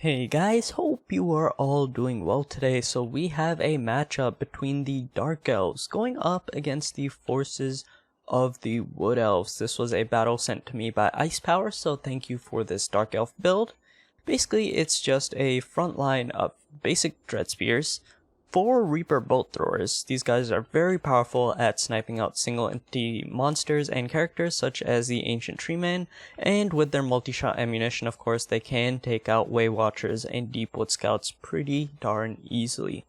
Hey guys, hope you are all doing well today. So we have a matchup between the Dark Elves going up against the forces of the Wood Elves. This was a battle sent to me by IcePower, so thank you for this Dark Elf build. Basically, it's just a front line of basic Dread Spears, 4 Reaper Bolt Throwers. These guys are very powerful at sniping out single entity monsters and characters such as the Ancient Treeman, and with their multi-shot ammunition, of course, they can take out Way Watchers and Deepwood Scouts pretty darn easily.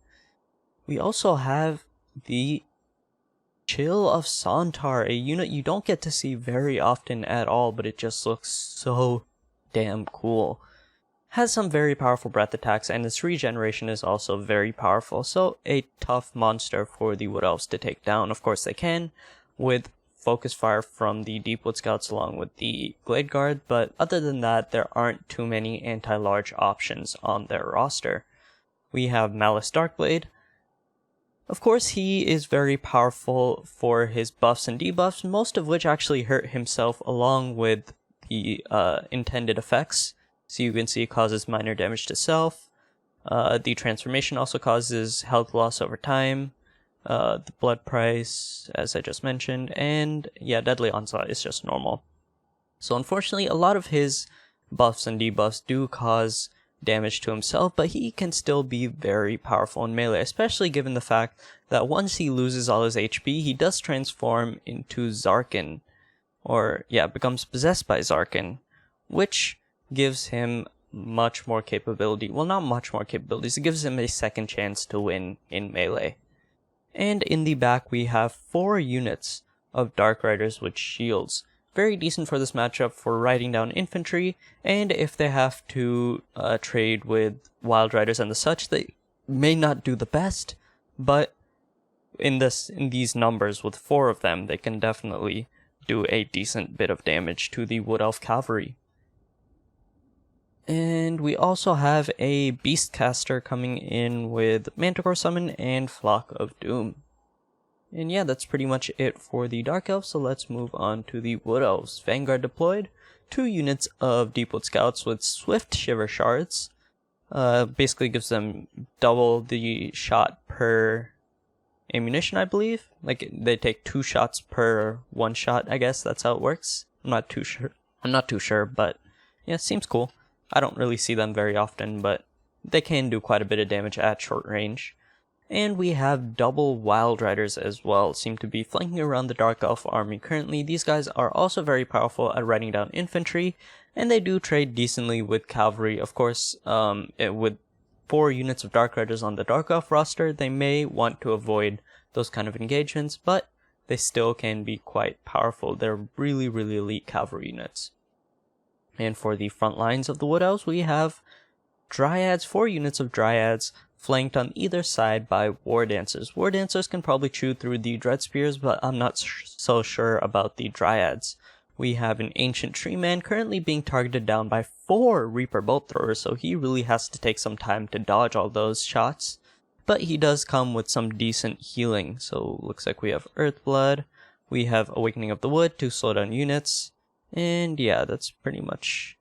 We also have the Chill of Sontar, a unit you don't get to see very often at all, but it just looks so damn cool. Has some very powerful breath attacks, and its regeneration is also very powerful, so a tough monster for the Wood Elves to take down. Of course they can, with focus fire from the Deepwood Scouts along with the Glade Guard, but other than that, there aren't too many anti-large options on their roster. We have Malus Darkblade. Of course, he is very powerful for his buffs and debuffs, most of which actually hurt himself along with the intended effects. So you can see it causes minor damage to self. The transformation also causes health loss over time. The blood price, as I just mentioned, and yeah, deadly onslaught is just normal. So unfortunately, a lot of his buffs and debuffs do cause damage to himself, but he can still be very powerful in melee, especially given the fact that once he loses all his HP, he does transform into Zarkin, or yeah, becomes possessed by Zarkin, which gives him much more capability. Well, not much more capabilities, it gives him a second chance to win in melee. And in the back we have 4 units of Dark Riders with shields. Very decent for this matchup for riding down infantry, and if they have to trade with Wild Riders and the such, they may not do the best, but in these numbers with 4 of them, they can definitely do a decent bit of damage to the Wood Elf Cavalry. And we also have a Beastcaster coming in with Manticore Summon and Flock of Doom. And yeah, that's pretty much it for the Dark Elves, so let's move on to the Wood Elves. Vanguard deployed, 2 units of Deepwood Scouts with Swift Shiver Shards. Basically gives them double the shot per ammunition, I believe. Like, they take 2 shots per 1 shot, I guess that's how it works. I'm not too sure, but yeah, it seems cool. I don't really see them very often, but they can do quite a bit of damage at short range. And we have double Wild Riders as well, seem to be flanking around the Dark Elf army currently. These guys are also very powerful at riding down infantry, and they do trade decently with cavalry. Of course, with 4 units of Dark Riders on the Dark Elf roster, they may want to avoid those kind of engagements, but they still can be quite powerful. They're really, really elite cavalry units. And for the front lines of the Wood Elves, we have Dryads, 4 units of Dryads, flanked on either side by War Dancers. War Dancers can probably chew through the Dread Spears, but I'm not so sure about the Dryads. We have an Ancient Treeman currently being targeted down by 4 Reaper Bolt Throwers, so he really has to take some time to dodge all those shots. But he does come with some decent healing, so looks like we have Earthblood, we have Awakening of the Wood to slow down units, and yeah, that's pretty much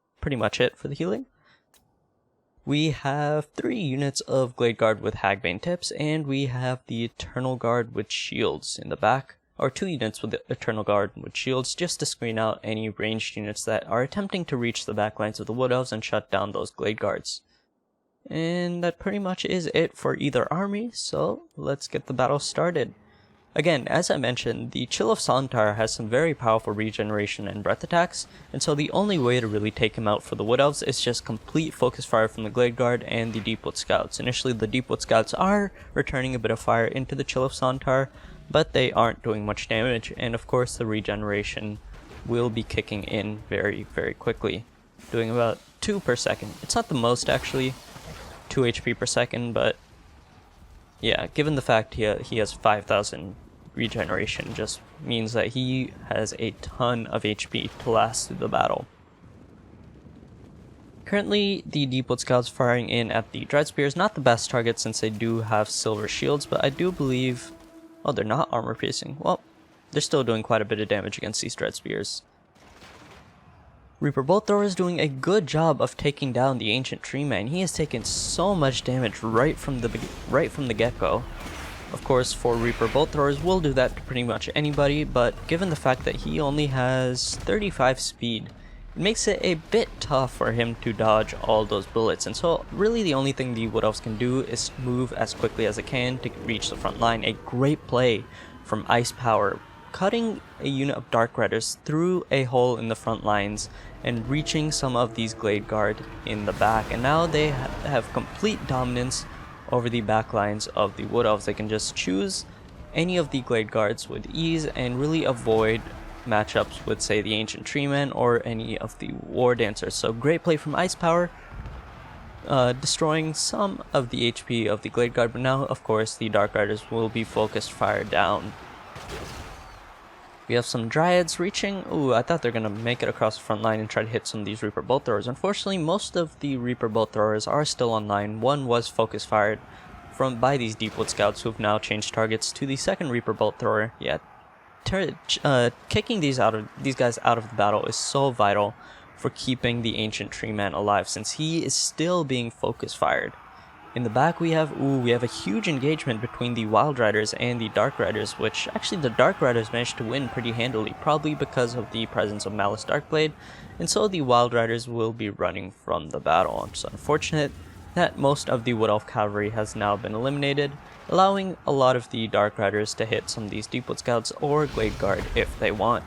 it for the healing. We have 3 units of Glade Guard with Hagbane tips, and we have the Eternal Guard with shields in the back, or 2 units with the Eternal Guard with shields, just to screen out any ranged units that are attempting to reach the back lines of the Wood Elves and shut down those Glade Guards. And that pretty much is it for either army, so let's get the battle started. Again, as I mentioned, the Chill of Sontar has some very powerful regeneration and breath attacks, and so the only way to really take him out for the Wood Elves is just complete focus fire from the Glade Guard and the Deepwood Scouts. Initially, the Deepwood Scouts are returning a bit of fire into the Chill of Sontar, but they aren't doing much damage, and of course the regeneration will be kicking in very, very quickly, doing about 2 per second. It's not the most, actually, 2 HP per second, but yeah, given the fact he has 5,000 regeneration, just means that he has a ton of HP to last through the battle. Currently, the Deepwood Scouts firing in at the Dread Spears, not the best target since they do have silver shields, but I do believe... oh, they're not armor piercing. Well, they're still doing quite a bit of damage against these Dread Spears. Reaper Bolt Thrower is doing a good job of taking down the Ancient Tree Man. He has taken so much damage right from the get-go. Of course, for Reaper Bolt Throwers, we'll do that to pretty much anybody, but given the fact that he only has 35 speed, it makes it a bit tough for him to dodge all those bullets. And so really the only thing the Wood Elves can do is move as quickly as it can to reach the front line. A great play from Ice Power, cutting a unit of Dark Riders through a hole in the front lines and reaching some of these Glade Guard in the back. And now they have complete dominance over the back lines of the Wood Elves. They can just choose any of the Glade Guards with ease and really avoid matchups with, say, the Ancient Tree Man or any of the War Dancers. So great play from Ice Power, destroying some of the HP of the Glade Guard, but now of course the Dark Riders will be focused fire down. We have some Dryads reaching. Ooh, I thought they're gonna make it across the front line and try to hit some of these Reaper Bolt Throwers. Unfortunately, most of the Reaper Bolt Throwers are still online. One was focus fired by these Deepwood Scouts, who have now changed targets to the second Reaper Bolt Thrower. Yeah, kicking these guys out of the battle is so vital for keeping the Ancient Tree Man alive, since he is still being focus fired. In the back we have a huge engagement between the Wild Riders and the Dark Riders, which actually the Dark Riders managed to win pretty handily, probably because of the presence of Malus Darkblade, and so the Wild Riders will be running from the battle. It's unfortunate that most of the Wood Elf cavalry has now been eliminated, allowing a lot of the Dark Riders to hit some of these Deepwood Scouts or Glade Guard if they want.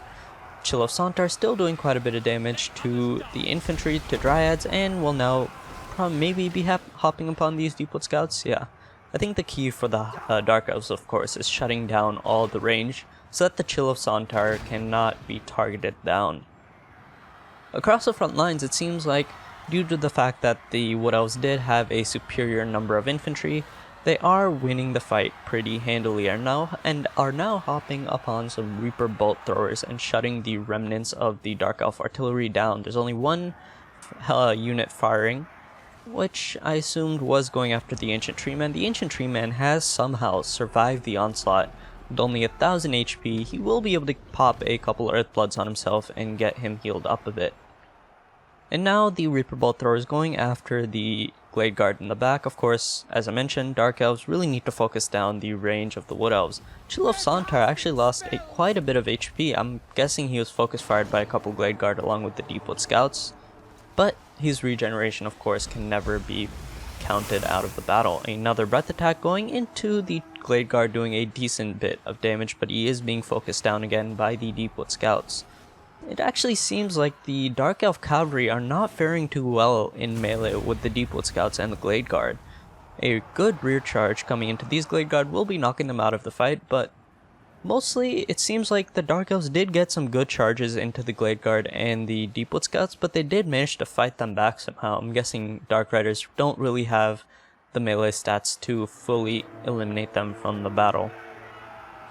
Chill of Sontar still doing quite a bit of damage to the infantry, to Dryads, and will now maybe be hopping upon these Deepwood Scouts. Yeah, I think the key for the Dark Elves, of course, is shutting down all the range so that the Chill of Sontar cannot be targeted down. Across the front lines, it seems like, due to the fact that the Wood Elves did have a superior number of infantry, they are winning the fight pretty handily, and are now hopping upon some Reaper Bolt Throwers and shutting the remnants of the Dark Elf artillery down. There's only one unit firing, which I assumed was going after the Ancient Tree Man. The Ancient Tree Man has somehow survived the onslaught. With only 1000 HP, he will be able to pop a couple Earthbloods on himself and get him healed up a bit. And now the Reaper Bolt Thrower is going after the Glade Guard in the back. Of course, as I mentioned, Dark Elves really need to focus down the range of the Wood Elves. Chill of Sontar actually lost quite a bit of HP. I'm guessing he was focus fired by a couple Glade Guard along with the Deepwood Scouts. But his regeneration, of course, can never be counted out of the battle. Another breath attack going into the Glade Guard, doing a decent bit of damage, but he is being focused down again by the Deepwood Scouts. It actually seems like the Dark Elf cavalry are not faring too well in melee with the Deepwood Scouts and the Glade Guard. A good rear charge coming into these Glade Guard will be knocking them out of the fight, but mostly it seems like the Dark Elves did get some good charges into the Glade Guard and the Deepwood Scouts, but they did manage to fight them back somehow. I'm guessing Dark Riders don't really have the melee stats to fully eliminate them from the battle.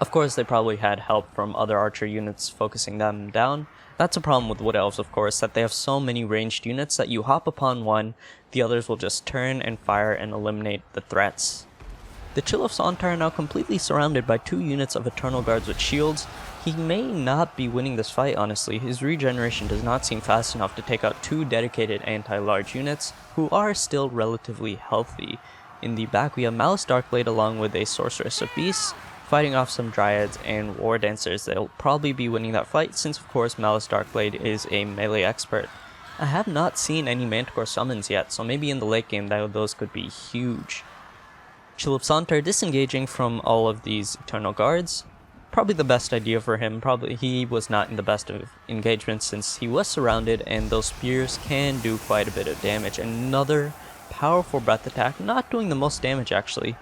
Of course, they probably had help from other archer units focusing them down. That's a problem with Wood Elves, of course, that they have so many ranged units that you hop upon one, the others will just turn and fire and eliminate the threats. The Chill of Sontar are now completely surrounded by 2 units of Eternal Guards with shields. He may not be winning this fight, honestly. His regeneration does not seem fast enough to take out 2 dedicated anti-large units, who are still relatively healthy. In the back, we have Malus Darkblade along with a Sorceress of Beasts, fighting off some Dryads and War Dancers. They'll probably be winning that fight, since of course Malus Darkblade is a melee expert. I have not seen any Manticore summons yet, so maybe in the late game those could be huge. Chill of Sontar disengaging from all of these Eternal Guards. Probably the best idea for him. Probably he was not in the best of engagements since he was surrounded, and those spears can do quite a bit of damage. Another powerful breath attack, not doing the most damage actually.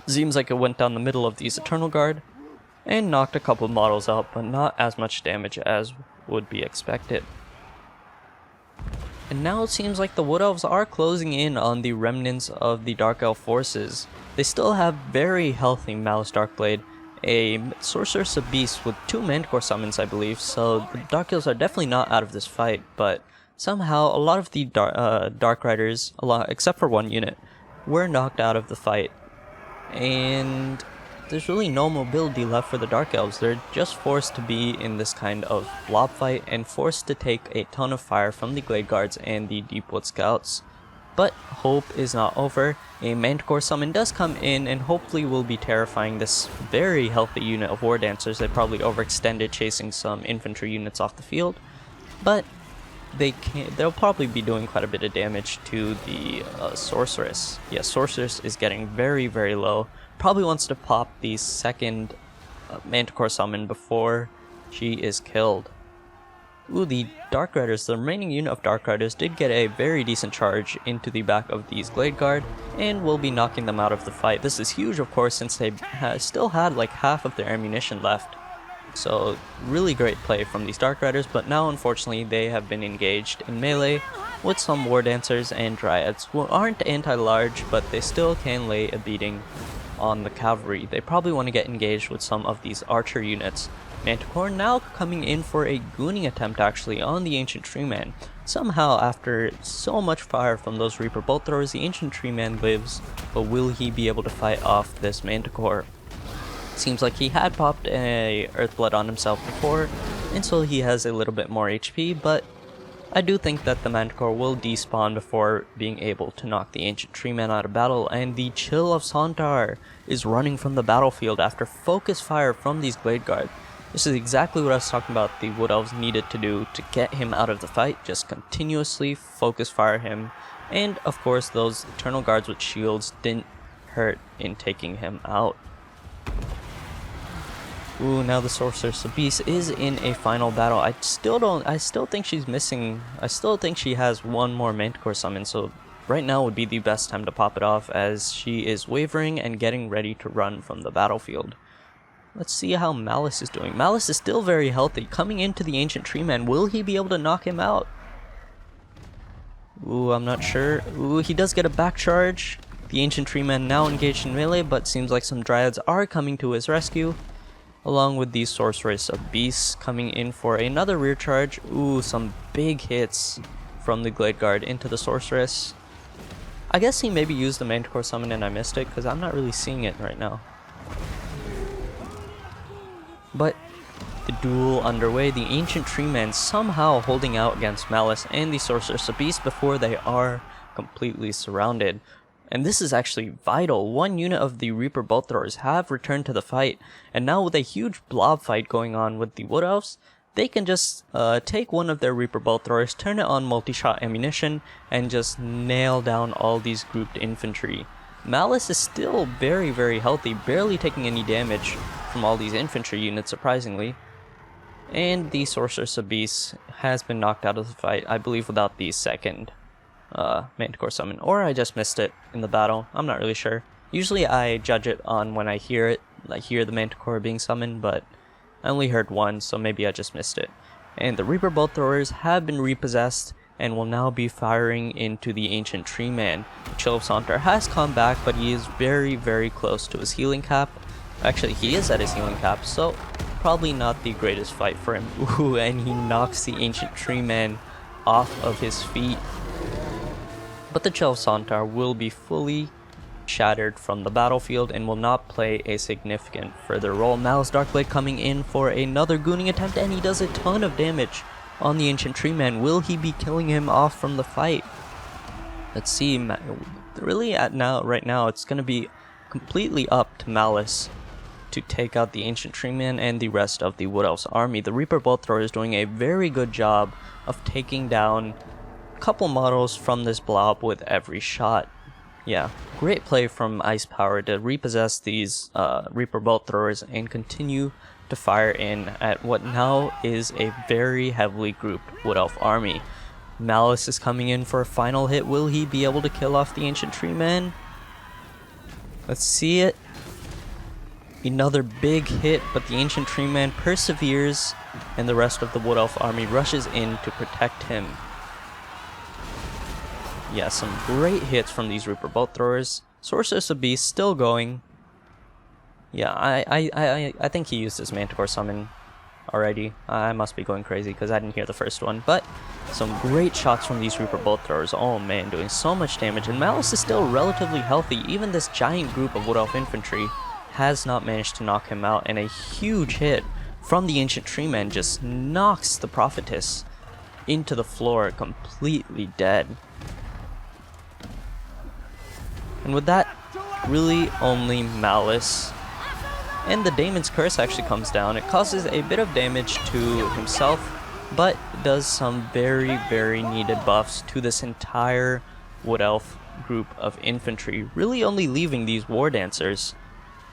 Seems like it went down the middle of these Eternal Guard and knocked a couple models out, but not as much damage as would be expected. And now it seems like the Wood Elves are closing in on the remnants of the Dark Elf forces. They still have very healthy Malus Darkblade, a Sorceress of Beasts with 2 Manticore summons, I believe, so the Dark Elves are definitely not out of this fight, but somehow a lot of the Dark Riders, except for 1 unit, were knocked out of the fight. And there's really no mobility left for the Dark Elves. They're just forced to be in this kind of blob fight and forced to take a ton of fire from the Glade Guards and the Deepwood Scouts. But hope is not over. A Manticore summon does come in and hopefully will be terrifying this very healthy unit of War Dancers. They probably overextended chasing some infantry units off the field, but they'll probably be doing quite a bit of damage to the Sorceress. Yeah, Sorceress is getting very, very low. Probably wants to pop the second Manticore summon before she is killed. Ooh, the Dark Riders, the remaining unit of Dark Riders did get a very decent charge into the back of these Glade Guard and will be knocking them out of the fight. This is huge, of course, since they still had like half of their ammunition left. So really great play from these Dark Riders, but now unfortunately they have been engaged in melee with some War Dancers and Dryads who aren't anti-large, but they still can lay a beating on the cavalry. They probably want to get engaged with some of these archer units. Manticore now coming in for a gooning attempt actually on the Ancient Treeman. Somehow after so much fire from those Reaper Bolt Throwers, the Ancient Treeman lives, but will he be able to fight off this Manticore? Seems like he had popped a Earthblood on himself before, and so he has a little bit more HP, but I do think that the Manticore will despawn before being able to knock the Ancient Treeman out of battle, and the Chill of Sontar is running from the battlefield after focus fire from these Glade Guard. This is exactly what I was talking about the Wood Elves needed to do to get him out of the fight, just continuously focus fire him, and of course those Eternal Guards with shields didn't hurt in taking him out. Ooh, now the Sorceress Abyss is in a final battle. I still think she's missing, I still think she has one more Manticore summon, so right now would be the best time to pop it off as she is wavering and getting ready to run from the battlefield. Let's see how Malus is doing. Malus is still very healthy. Coming into the Ancient Treeman, will he be able to knock him out? Ooh, I'm not sure. Ooh, he does get a back charge. The Ancient Treeman now engaged in melee, but seems like some Dryads are coming to his rescue, along with the Sorceress Abyss coming in for another rear charge. Ooh, some big hits from the Glade Guard into the Sorceress. I guess he maybe used the Manticore summon and I missed it, because I'm not really seeing it right now. But the duel underway, the Ancient Treeman somehow holding out against Malus and the Sorceress Abyss before they are completely surrounded. And this is actually vital. One unit of the Reaper Bolt Throwers have returned to the fight, and now with a huge blob fight going on with the Wood Elves, they can just take one of their Reaper Bolt Throwers, turn it on multi-shot ammunition, and just nail down all these grouped infantry. Malus is still very, very healthy, barely taking any damage from all these infantry units, surprisingly. And the Sorceress Abyss has been knocked out of the fight, I believe without the second Manticore summon. Or I just missed it in the battle, I'm not really sure. Usually I judge it on when I hear it, like hear the Manticore being summoned, but I only heard one, so maybe I just missed it. And the Reaper Bolt Throwers have been repossessed, and will now be firing into the Ancient Treeman. The Chill of Sontar has come back, but he is very, very close to his healing cap. Actually, he is at his healing cap, so probably not the greatest fight for him. Ooh, and he knocks the Ancient Treeman off of his feet. But the Chill of Sontar will be fully shattered from the battlefield and will not play a significant further role. Malus Darkblade coming in for another gooning attempt, and he does a ton of damage on the Ancient Treeman. Will he be killing him off from the fight? Let's see. Really, right now, it's going to be completely up to Malus to take out the Ancient Treeman and the rest of the Wood Elves army. The Reaper Bolt Thrower is doing a very good job of taking down a couple models from this blob with every shot. Yeah, great play from Icepower to repossess these Reaper Bolt Throwers and continue to fire in at what now is a very heavily grouped Wood Elf army. Malus is coming in for a final hit. Will he be able to kill off the Ancient Treeman? Let's see it. Another big hit, but the Ancient Treeman perseveres, and the rest of the Wood Elf army rushes in to protect him. Yeah, some great hits from these Reaper Bolt Throwers. Sorceress Abyss still going. Yeah, I think he used his Manticore summon already. I must be going crazy because I didn't hear the first one. But some great shots from these Reaper Bolt Throwers. Oh man, doing so much damage. And Malus is still relatively healthy. Even this giant group of Wood Elf infantry has not managed to knock him out, and a huge hit from the Ancient Tree Man just knocks the Prophetess into the floor, completely dead. And with that, really only Malus and the Daemon's Curse actually comes down. It causes a bit of damage to himself, but does some very, very needed buffs to this entire Wood Elf group of infantry, really only leaving these War Dancers.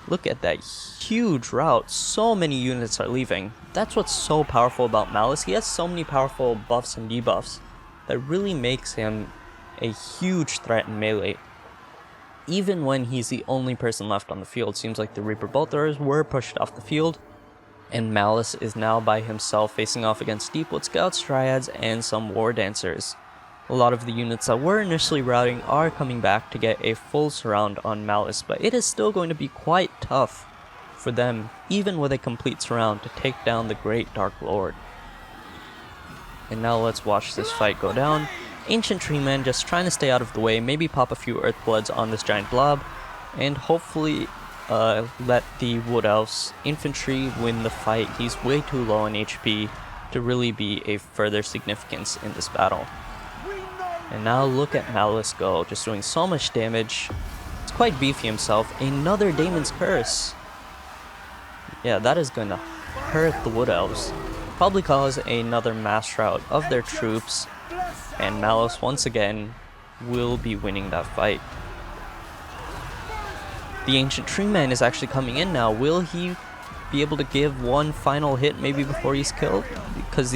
Look at that huge rout, so many units are leaving. That's what's so powerful about Malus. He has so many powerful buffs and debuffs that really makes him a huge threat in melee. Even when he's the only person left on the field, seems like the Reaper Bolt Throwers were pushed off the field, and Malus is now by himself facing off against Deepwood Scouts, Dryads, and some War Dancers. A lot of the units that were initially routing are coming back to get a full surround on Malus, but it is still going to be quite tough for them, even with a complete surround, to take down the Great Dark Lord. And now let's watch this fight go down. Ancient Tree Man just trying to stay out of the way, maybe pop a few Earthbloods on this giant blob, and hopefully let the Wood Elves infantry win the fight. He's way too low on HP to really be a further significance in this battle. And now look at Malus go, just doing so much damage. It's quite beefy himself. Another Daemon's Curse. Yeah, that is going to hurt the Wood Elves. Probably cause another mass rout of their troops, and Malus once again will be winning that fight. The Ancient Tree Man is actually coming in now. Will he be able to give one final hit maybe before he's killed? Because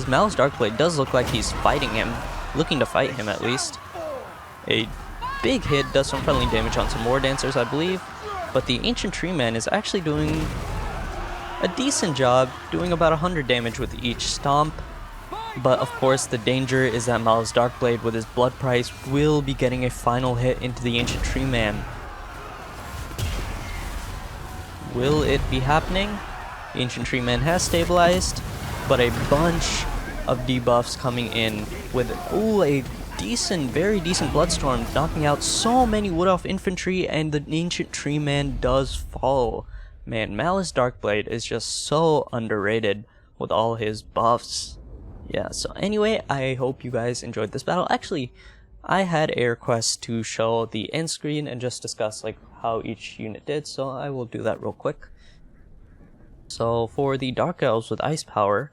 Malus Darkblade does look like he's fighting him. Looking to fight him at least. A big hit does some friendly damage on some War Dancers, I believe, but the Ancient Tree Man is actually doing a decent job, doing about 100 damage with each stomp. But of course the danger is that Malus Darkblade with his blood price will be getting a final hit into the Ancient Tree Man. Will it be happening? The Ancient Tree Man has stabilized, but a bunch of debuffs coming in with a decent, very decent Bloodstorm, knocking out so many Wood Elf infantry, and the Ancient Tree Man does fall. Man, Malus Darkblade is just so underrated with all his buffs. Yeah, so anyway, I hope you guys enjoyed this battle. Actually, I had a request to show the end screen and just discuss like how each unit did, so I will do that real quick. So for the Dark Elves with Ice Power,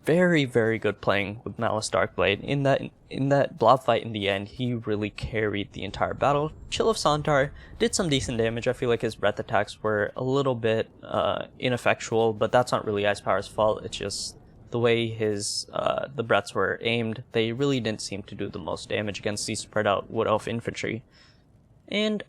very, very good playing with Malus Darkblade. In that blob fight in the end, he really carried the entire battle. Chill of Sontar did some decent damage. I feel like his breath attacks were a little bit ineffectual, but that's not really Ice Power's fault. It's just the way his the breaths were aimed. They really didn't seem to do the most damage against these spread out Wood Elf infantry. And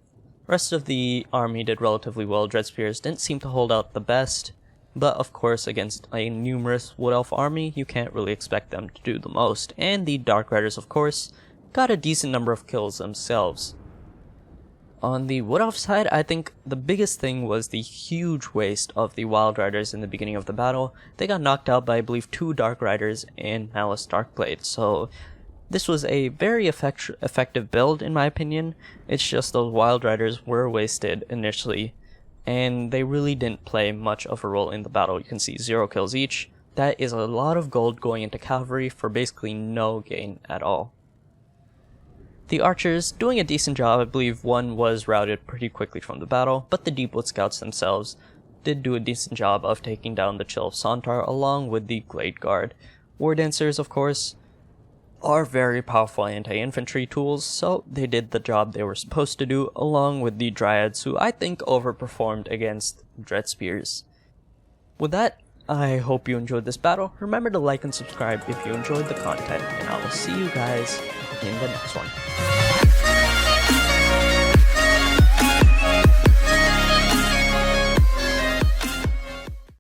rest of the army did relatively well. Dread Spears didn't seem to hold out the best. But of course, against a numerous Wood Elf army, you can't really expect them to do the most. And the Dark Riders, of course, got a decent number of kills themselves. On the Wood Elf side, I think the biggest thing was the huge waste of the Wild Riders in the beginning of the battle. They got knocked out by, I believe, 2 Dark Riders and Malus Darkblade. So this was a very effective build, in my opinion. It's just those Wild Riders were wasted initially, and they really didn't play much of a role in the battle. You can see 0 kills each. That is a lot of gold going into cavalry for basically no gain at all. The archers doing a decent job. I believe one was routed pretty quickly from the battle, but the Deepwood Scouts themselves did do a decent job of taking down the Chill of Sontar along with the Glade Guard. War Dancers, of course, are very powerful anti-infantry tools, so they did the job they were supposed to do, along with the Dryads, who I think overperformed against Dread Spears. With that, I hope you enjoyed this battle. Remember to like and subscribe if you enjoyed the content, and I will see you guys in the next one.